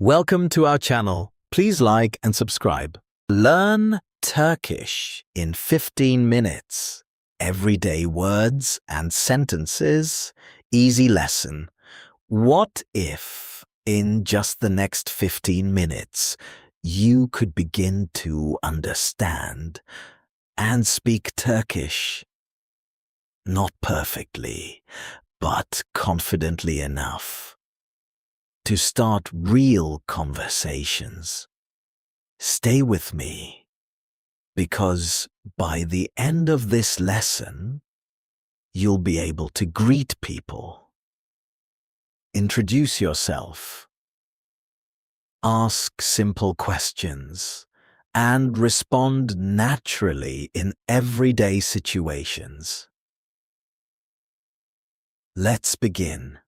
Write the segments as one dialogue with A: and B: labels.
A: Welcome to our channel. Please like and subscribe. Learn Turkish in 15 minutes. Everyday words and sentences. Easy lesson. What if, in just the next 15 minutes, you could begin to understand and speak Turkish? Not perfectly, but confidently enough to start real conversations. Stay with me, because by the end of this lesson, you'll be able to greet people, introduce yourself, ask simple questions, and respond naturally in everyday situations. Let's begin.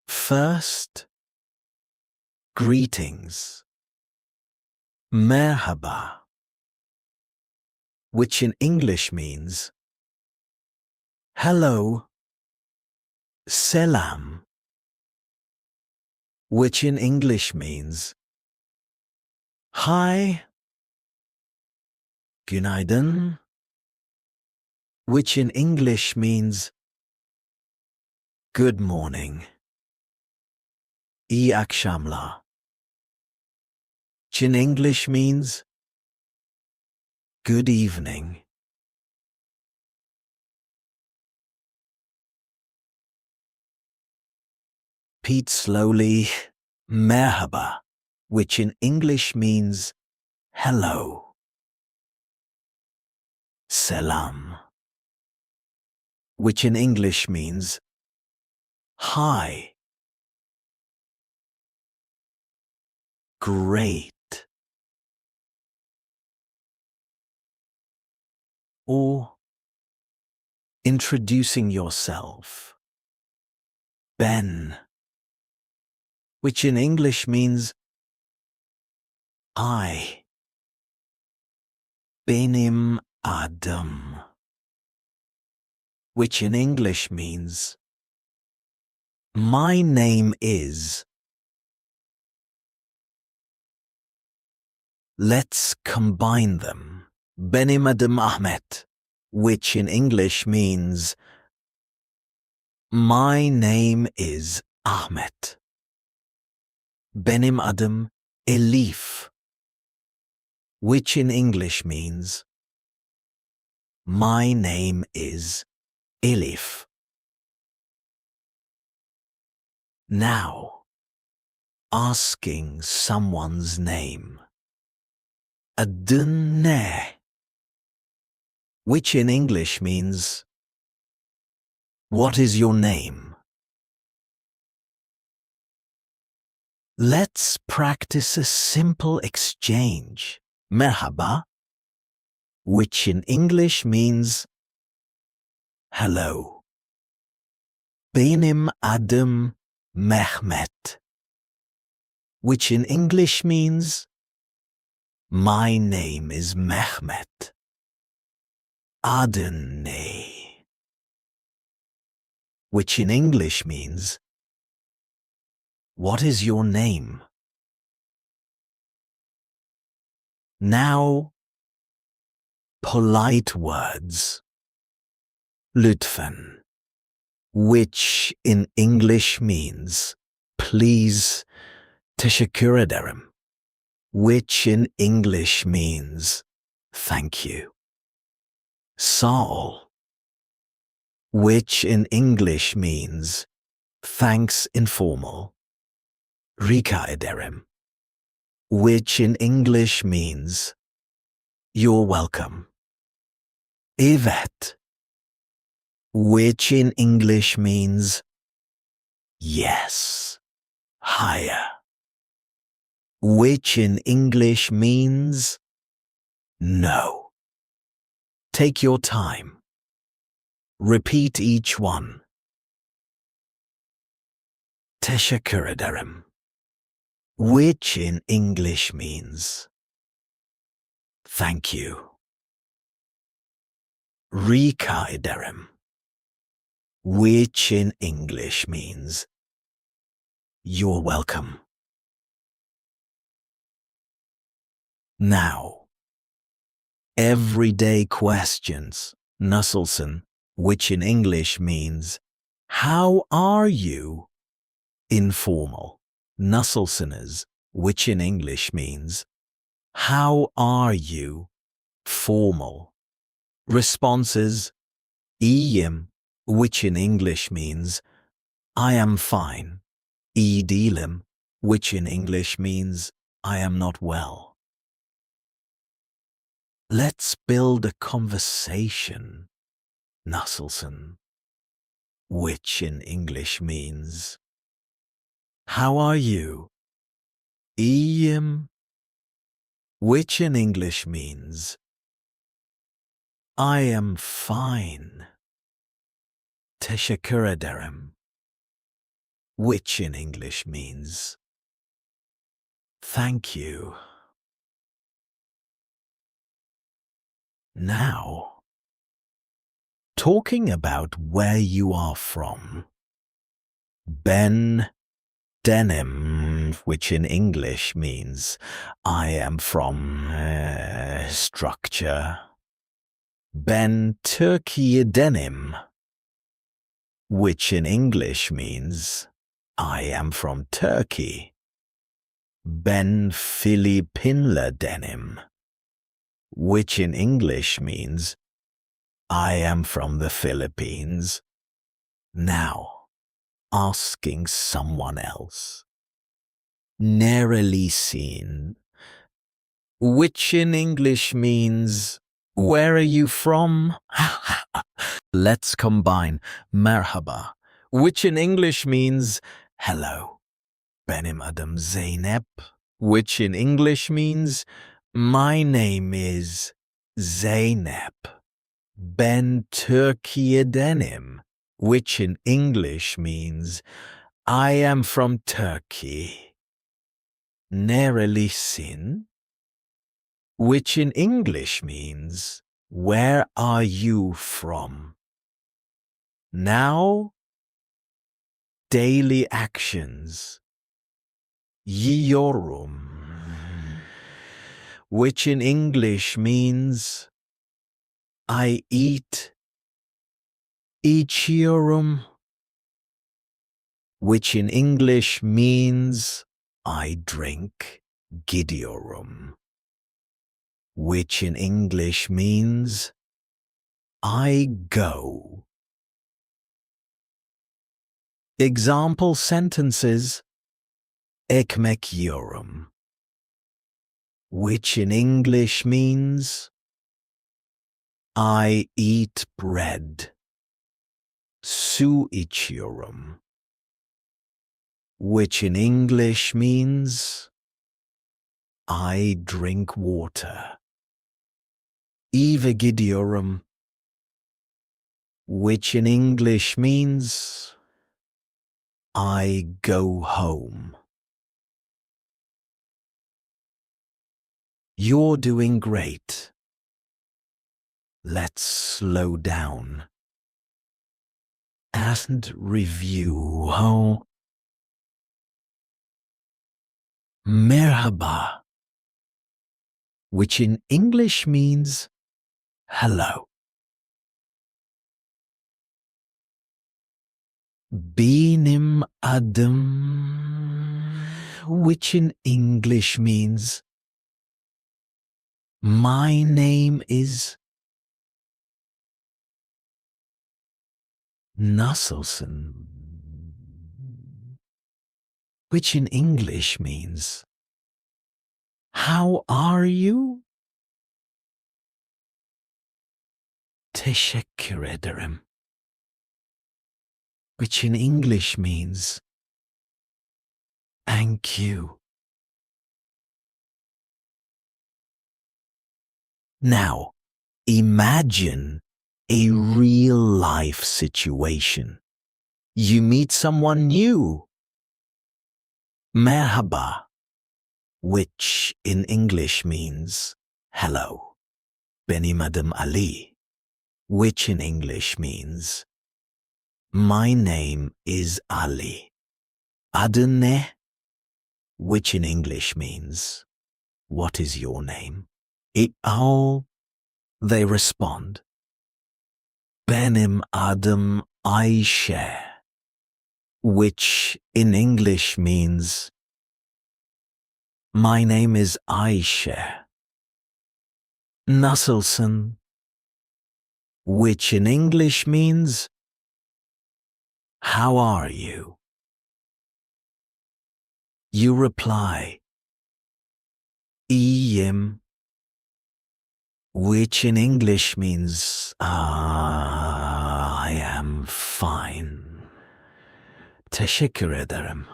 A: First, greetings. Merhaba, which in English means hello. Selam, which in English means hi. Günaydın, which in English means good morning. İyi akşamlar, which in English means good evening. Repeat slowly. Merhaba, which in English means hello. Selam, which in English means hi. Great. Or introducing yourself. Ben, which in English means I. Benim adım, which in English means my name is. Let's combine them. Benim adım Ahmet, which in English means my name is Ahmet. Benim adım Elif, which in English means my name is Elif. Now, asking someone's name. Adın ne? Which in English means what is your name? Let's practice a simple exchange. Merhaba, which in English means hello. Benim adım Mehmet, which in English means my name is Mehmet. Adın ne? Which in English means what is your name? Now, polite words. Lütfen, which in English means please. Teşekkür ederim, which in English means thank you. Sağ ol, which in English means thanks informal. Rica ederim, which in English means you're welcome. Evet, which in English means yes. Higher, which in English means no. Take your time. Repeat each one. Teşekkür ederim, which in English means thank you. Rica ederim, which in English means You're welcome. Now, everyday questions. Nasılsın, which in English means, how are you? Informal. Nasılsınız, which in English means, how are you? Formal. Responses. İyiyim, which in English means, I am fine. İyi değilim, which in English means, I am not well. Let's build a conversation. Nasılsın, which in English means, how are you? İyiyim, which in English means, I am fine. Teşekkür ederim, which in English means, thank you. Now, talking about where you are from. Ben denim, which in English means, I am from structure. Ben Turkey denim, which in English means, I am from Turkey. Ben Filipinler denim, which in English means, I am from the Philippines. Now, asking someone else. Nerelisin, which in English means, where are you from? Let's combine merhaba, which in English means, hello. Benim adım Zeynep, which in English means, my name is Zeynep. Ben Türkiye'denim, which in English means, I am from Turkey. Nerelisin, which in English means, where are you from? Now, daily actions. Yiyorum, which in English means, I eat. İçiyorum, which in English means, I drink. Gidiyorum, which in English means, I go. Example sentences. Ekmek yiyorum, which in English means, I eat bread. Su içiyorum, which in English means, I drink water. Eve gidiyorum, which in English means, I go home. You're doing great. Let's slow down and review. Merhaba, which in English means hello. Benim adım, which in English means, my name is. Nasılsın, which in English means, how are you? Teşekkür ederim, which in English means, thank you. Now, imagine a real-life situation. You meet someone new. Merhaba, which in English means hello. Benim adım Ali, which in English means, my name is Ali. Adın ne? Which in English means, what is your name? How they respond. Benim adım Ayşe, which in English means, my name is Ayşe. Nasılsın? Which in English means, how are you? You reply, İyiyim, which in English means, I am fine. Teşekkür ederim,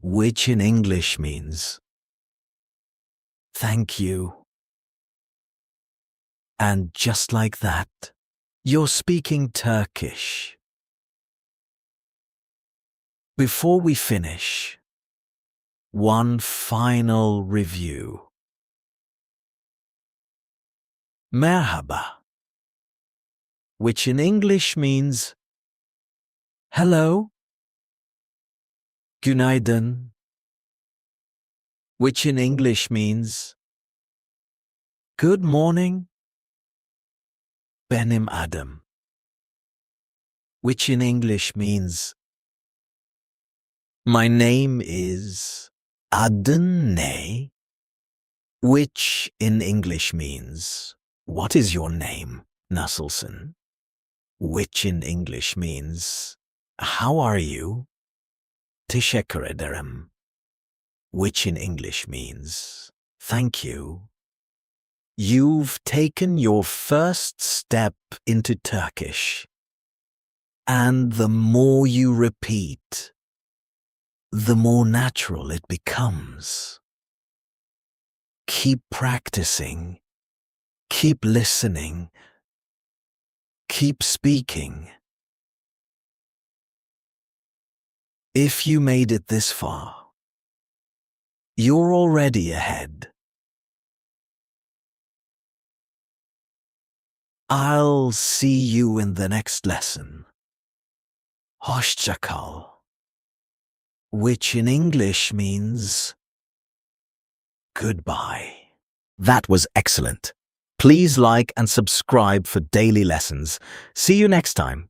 A: which in English means, thank you. And just like that, you're speaking Turkish. Before we finish, one final review. Merhaba, which in English means hello. Günaydın, which in English means good morning. Benim adım, which in English means my name is. Adın ne? Which in English means, what is your name? Nasılsın? Which in English means, how are you? Teşekkür ederim, which in English means, thank you. You've taken your first step into Turkish. And the more you repeat, the more natural it becomes. Keep practicing, keep listening, keep speaking. If you made it this far, you're already ahead. I'll see you in the next lesson. Hoşça kal, which in English means goodbye. That was excellent. Please like and subscribe for daily lessons. See you next time.